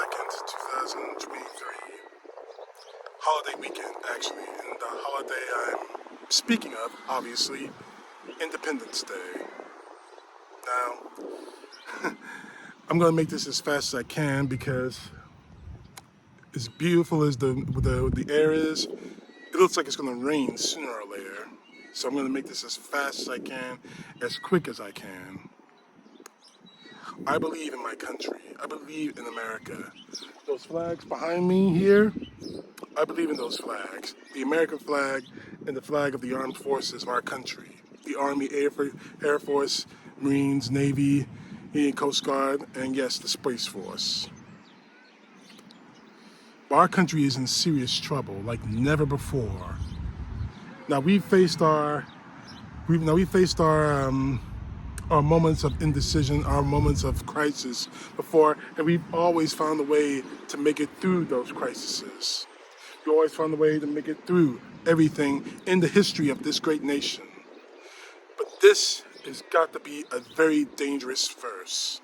2nd, 2023. Holiday weekend, actually. And the holiday I'm speaking of, obviously, Independence Day. Now, I'm going to make this as fast as I can because as beautiful as the air is, it looks like it's going to rain sooner or later. So I'm going to make this as fast as I can, as quick as I can. I believe in my country. I believe in America. Those flags behind me here, I believe in those flags. The American flag and the flag of the armed forces of our country. The Army, Air Force, Marines, Navy, Indian Coast Guard, and yes, the Space Force. Our country is in serious trouble like never before. Now we faced our moments of indecision, our moments of crisis before, and we've always found a way to make it through those crises. We always found a way to make it through everything in the history of this great nation. But this has got to be a very dangerous verse.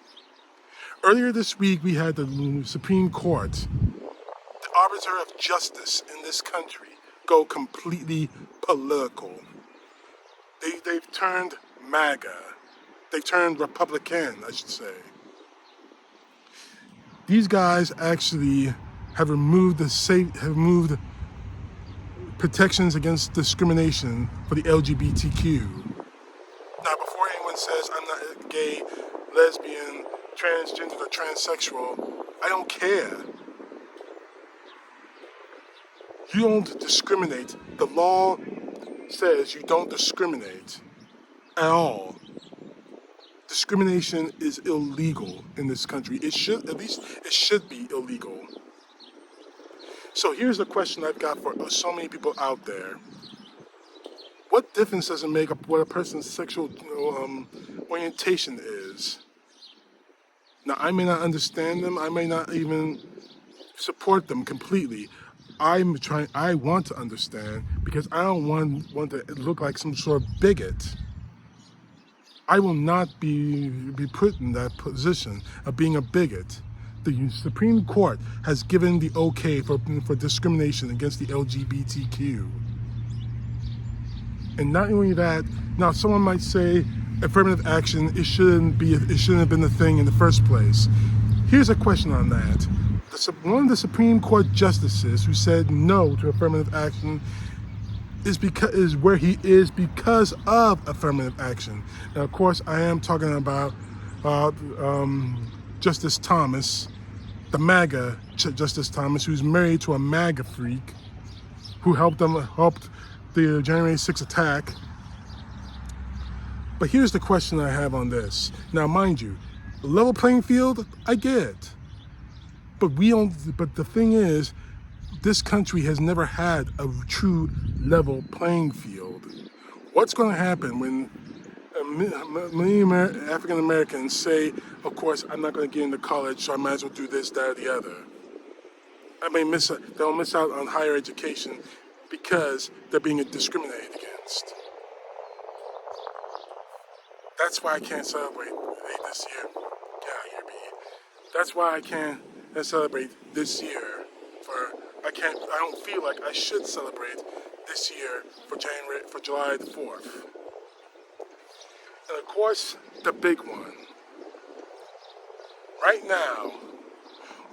Earlier this week, we had the Supreme Court, the arbiter of justice in this country, go completely political. They've turned MAGA. They turned Republican, I should say. These guys actually have removed protections against discrimination for the LGBTQ. Now, before anyone says I'm not gay, lesbian, transgender, or transsexual, I don't care. You don't discriminate. The law says you don't discriminate at all. Discrimination is illegal in this country. It should be illegal. So here's the question I've got for so many people out there. What difference does it make what a person's sexual orientation is? Now, I may not understand them. I may not even support them completely. I want to understand because I don't want to look like some sort of bigot. I will not be put in that position of being a bigot. The Supreme Court has given the okay for discrimination against the LGBTQ. And not only that, now someone might say affirmative action, it shouldn't have been the thing in the first place. Here's a question on that. One of the Supreme Court justices who said no to affirmative action is where he is because of affirmative action. Now, of course, I am talking about Justice Thomas, the MAGA Justice Thomas, who's married to a MAGA freak who helped the January 6th attack. But here's the question I have on this. Now, mind you, level playing field, I get. But the thing is, this country has never had a true level playing field. What's going to happen when many African Americans say, of course, I'm not going to get into college, so I might as well do this, that, or the other? They'll miss out on higher education because they're being discriminated against. That's why I can't celebrate this year. That's why I can't celebrate this year. I don't feel like I should celebrate this year for July the 4th. And of course, the big one. Right now,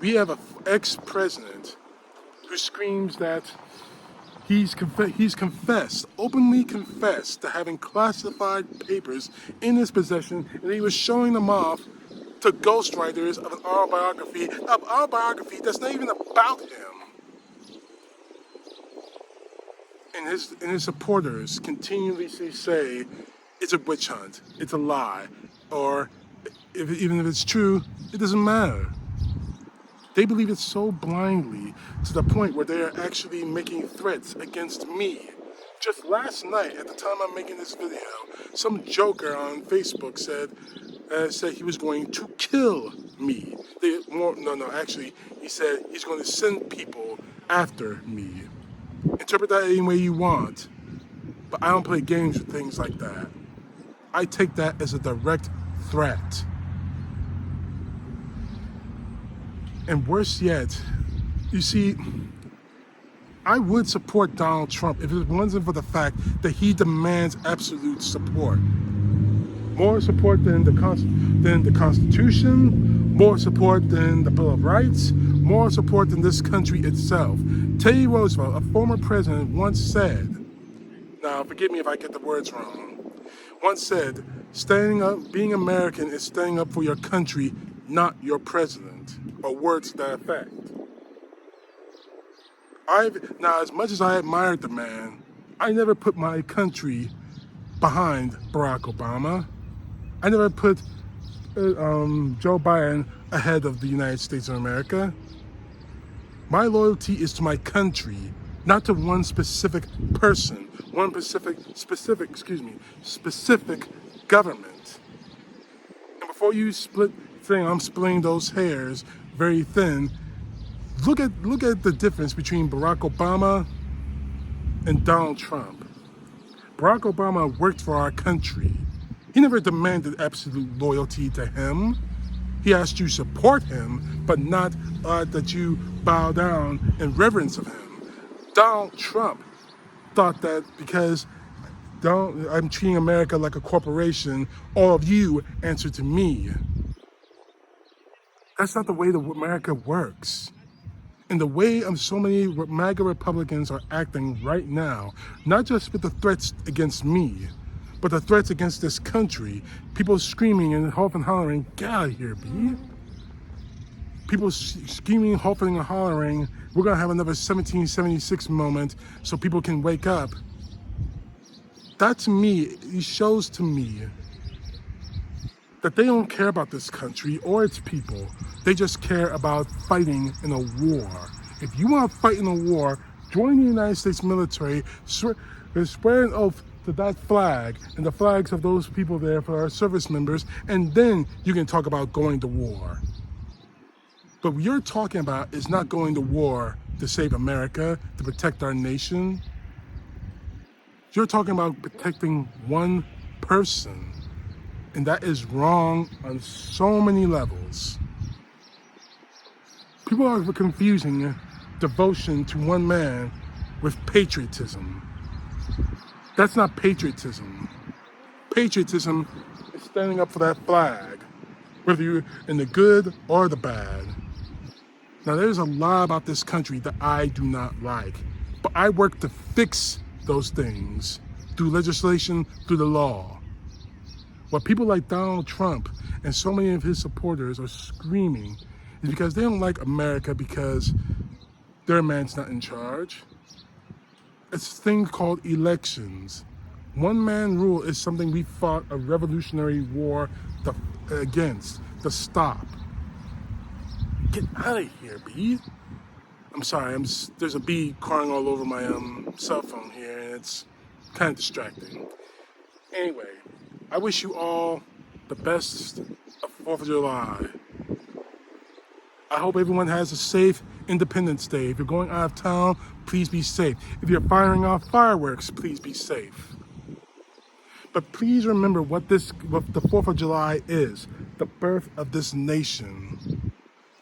we have an ex-president who screams that he's openly confessed to having classified papers in his possession, and he was showing them off to ghostwriters of an autobiography that's not even about him. And his supporters continually say it's a witch hunt, it's a lie, or even if it's true, it doesn't matter. They believe it so blindly to the point where they are actually making threats against me. Just last night, at the time I'm making this video, some joker on Facebook said he was going to kill me. He said he's going to send people after me. Interpret that any way you want, but I don't play games with things like that. I take that as a direct threat. And worse yet, you see, I would support Donald Trump if it wasn't for the fact that he demands absolute support. More support than the Constitution, more support than the Bill of Rights, more support than this country itself. Teddy Roosevelt, a former president, once said, now forgive me if I get the words wrong, once said, standing up, being American is standing up for your country, not your president, or words to that effect. Now, as much as I admired the man, I never put my country behind Barack Obama. I never put Joe Biden ahead of the United States of America. My loyalty is to my country, not to one specific person, one specific government. And before you saying I'm splitting those hairs very thin, look at the difference between Barack Obama and Donald Trump. Barack Obama worked for our country. He never demanded absolute loyalty to him. He asked you support him, but not that you bow down in reverence of him. Donald Trump thought that because I'm treating America like a corporation, all of you answer to me. That's not the way that America works. And the way so many MAGA Republicans are acting right now, not just with the threats against me, but the threats against this country, people screaming and hollering, get out of here, B. People screaming, hopping, and hollering, we're going to have another 1776 moment so people can wake up. That to me, it shows to me that they don't care about this country or its people. They just care about fighting in a war. If you want to fight in a war, join the United States military, swear an oath to that flag and the flags of those people there for our service members, and then you can talk about going to war. But what you're talking about is not going to war to save America, to protect our nation. You're talking about protecting one person. And that is wrong on so many levels. People are confusing devotion to one man with patriotism. That's not patriotism. Patriotism is standing up for that flag, whether you're in the good or the bad. Now, there's a lot about this country that I do not like, but I work to fix those things through legislation, through the law. What people like Donald Trump and so many of his supporters are screaming is because they don't like America because their man's not in charge. It's a thing called elections. One man rule is something we fought a revolutionary war against, to stop. Get out of here, B. I'm sorry, there's a bee crawling all over my cell phone here, and it's kind of distracting. Anyway, I wish you all the best of 4th of July. I hope everyone has a safe Independence Day. If you're going out of town, please be safe. If you're firing off fireworks, please be safe. But please remember what the 4th of July is: the birth of this nation.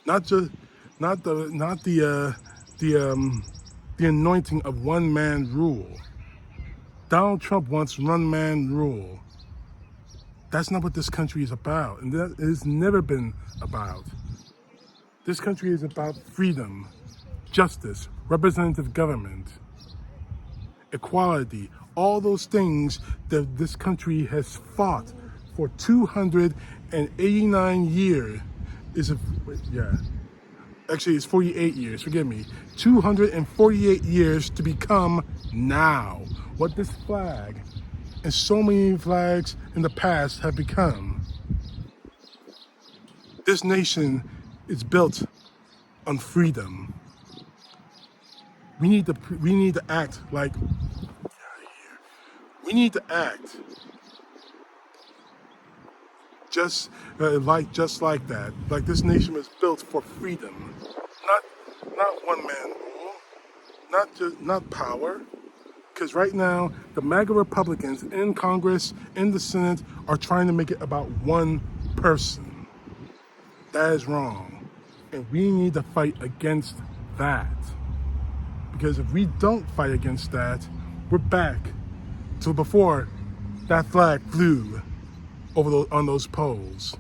Not the anointing of one man rule. Donald Trump wants one man rule. That's not what this country is about, and that has never been about. This country is about freedom, justice, representative government, equality, all those things that this country has fought for 289 years. Actually, it's 48 years, forgive me. 248 years to become now what this flag and so many flags in the past have become. This nation is built on freedom. We need to act like, we need to act just like that. Like this nation was built for freedom, not one man rule, not power. Because right now, the MAGA Republicans in Congress, in the Senate, are trying to make it about one person. That is wrong. And we need to fight against that. Because if we don't fight against that, we're back to before that flag flew on those poles.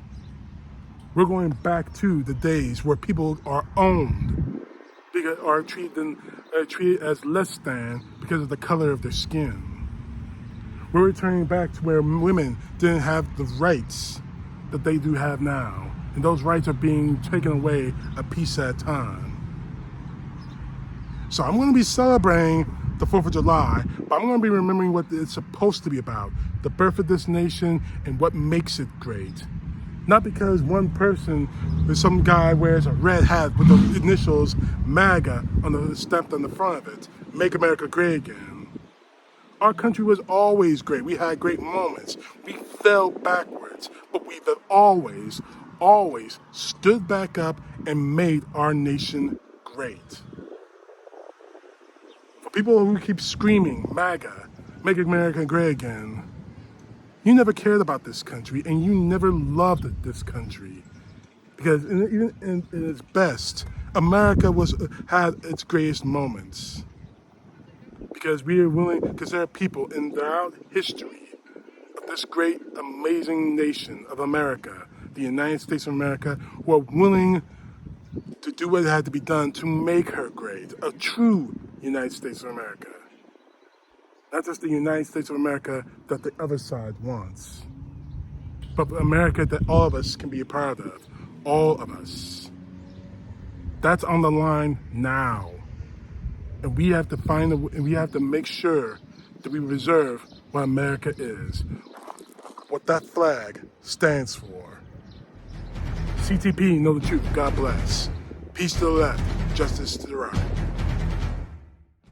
We're going back to the days where people are owned, because are treated as less than because of the color of their skin. We're returning back to where women didn't have the rights that they do have now. And those rights are being taken away a piece at a time. So I'm going to be celebrating the 4th of July, but I'm going to be remembering what it's supposed to be about. The birth of this nation and what makes it great. Not because one person, some guy wears a red hat with the initials MAGA stamped on the front of it. Make America Great Again. Our country was always great. We had great moments. We fell backwards, but we've always stood back up and made our nation great. For people who keep screaming, MAGA, make America great again, you never cared about this country and you never loved this country. Because even in its best, America had its greatest moments. Because we are willing, because there are people throughout history of this great, amazing nation of America, the United States of America, who are willing to do what had to be done to make her great, a true United States of America. Not just the United States of America that the other side wants, but America that all of us can be a part of, all of us. That's on the line now. And we have to make sure that we reserve what America is, what that flag stands for. CTP, know the truth. God bless. Peace to the left, justice to the right.